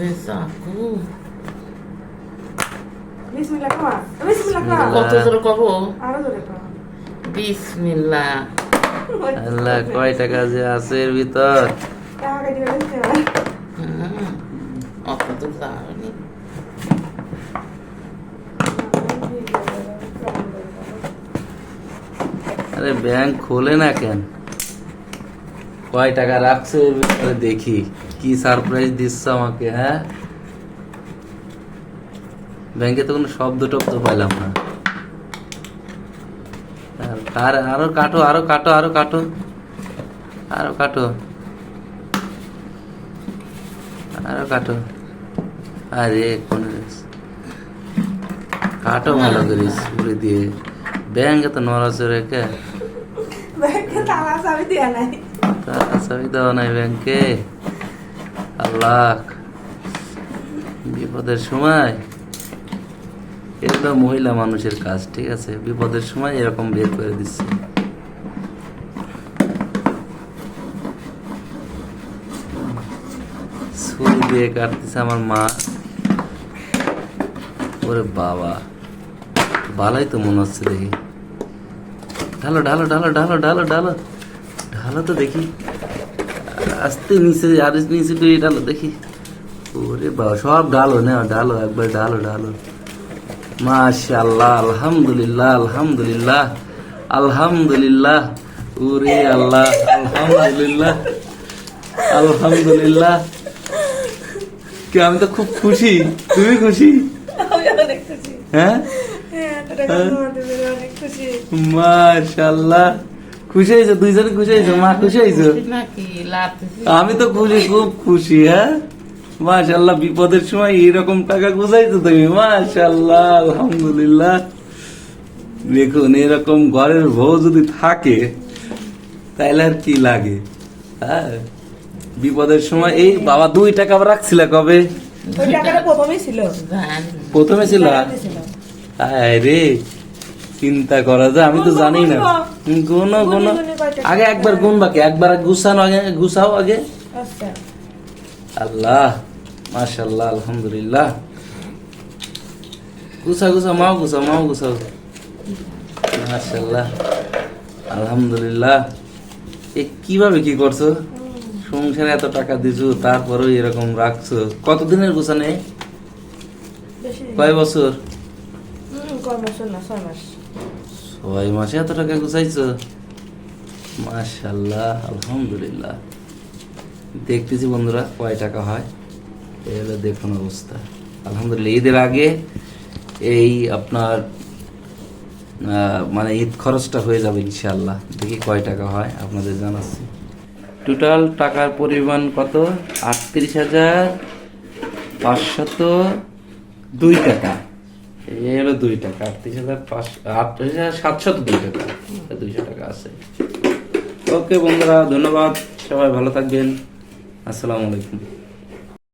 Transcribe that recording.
যে চাকু বিসমিল্লাহ কর, বিসমিল্লাহ কর, কত জোরে কব আরো জোরে কর। বিসমিল্লাহ। আল্লাহ কয় টাকা যে আছে এর ভিতর। টাকা দিবে দিতে অত তো জানি আরে ব্যাংক খোলে না কেন? কয় টাকা রাখছে এর ভিতরে দেখি কি সারপ্রাইজ দিচ্ছে আমাকে। হ্যাঁ, ব্যাংকে তো কোনো শব্দ টব্দ পাইলাম না। আর আরো কাটো, আরো কাটো, আরো কাটো, আরো কাটো, আরো কাটো। আরে কোন কাটো ভালো করে স্কুলে দিয়ে। ব্যাংকে তো নড়াচড়ে কে ব্যাংকে তালা চাবি দেয়া নাই। টাকা চাবি দেওয়া নাই ব্যাংকে। আল্লাহ, বিপদের সময় এগুলো মহিলা মানুষের কাজ, ঠিক আছে? বিপদের সময় এরকম বের করে দিচ্ছে। ছুরি দিয়ে কাটতেছে আমার মা। ওরে বাবা, ভালোই তো মনে হচ্ছে দেখি। ঢালো ঢালো ঢালো ঢালো ঢালো ঢালো ঢালো তো দেখি। আস্তে নিচে, আর নিচে করে ঢালো দেখি। ওরে বাবা, সব ঢালো না, ঢালো একবার, ঢালো ঢালো। মাশাআল্লাহ, আলহামদুলিল্লাহ, আলহামদুলিল্লাহ, আলহামদুলিল্লাহ। ওরে আল্লাহ, আলহামদুলিল্লাহ, আলহামদুলিল্লাহ। কি আমি তো খুব খুশি। তুমি খুশি? আমি অনেক খুশি। হ্যাঁ, হ্যাঁ, টাকা জমা দেবে, অনেক খুশি। মাশাআল্লাহ। খুশি হয়েছো? দুইজনে খুশি হয়েছো? মা খুশি হয়েছো? নাকি লাতেছি আমি তো খুশি, খুব খুশি। হ্যাঁ, মাশাআল্লাহ। বিপদের সময় এরকম টাকা গুছাইছো তুমি, মাশাআল্লাহ, আলহামদুলিল্লাহ। দেখুন, এরকম ঘরের বউ যদি থাকে তাইলে আর কি লাগে। হ্যাঁ, বিপদের সময় এই বাবা 2 টাকা রাখছিল কবে? ওই টাকাটা প্রথমেই ছিল। জানি প্রথমে ছিল। টাকাতে ছিল। আরে চিন্তা করা যায়, আমি তো জানি না। গুনো গুনো, আগে একবার গুন, বাকি একবার গুছানো, আগে গুছাও আগে। আচ্ছা, আল্লাহ, মাশাআল্লাহ, আলহামদুলিল্লাহ। গুছা গুছা, মাও গুছাও, মাও গুছাও। মাশাআল্লাহ, আলহামদুলিল্লাহ। এ কিভাবে কি করছো? সংসারে এত টাকা দিছো, তারপরেও এরকম রাখছো। কতদিনের গুছানে? বেশি দিন। কয় বছর? কয় বছর না, 6 মাস। 6 মাসে এত টাকা গুছাইছো? মাশাআল্লাহ, আলহামদুলিল্লাহ। দেখতেছি বন্ধুরা কয় টাকা হয়। এবার দেখুন অবস্থা। আলহামদুলিল্লাহ, ঈদের আগে এই আপনার মানে ঈদ খরচটা হয়ে যাবে ইনশাআল্লাহ। দেখি কয় টাকা হয়, আপনাদের জানাচ্ছি। টোটাল টাকার পরিমাণ কত? 38,502 টাকা। এই হলো 2 টাকা। 38,702 টাকা, 200 টাকা আছে। ওকে বন্ধুরা, ধন্যবাদ। সবাই ভালো থাকবেন। আসসালামু আলাইকুম।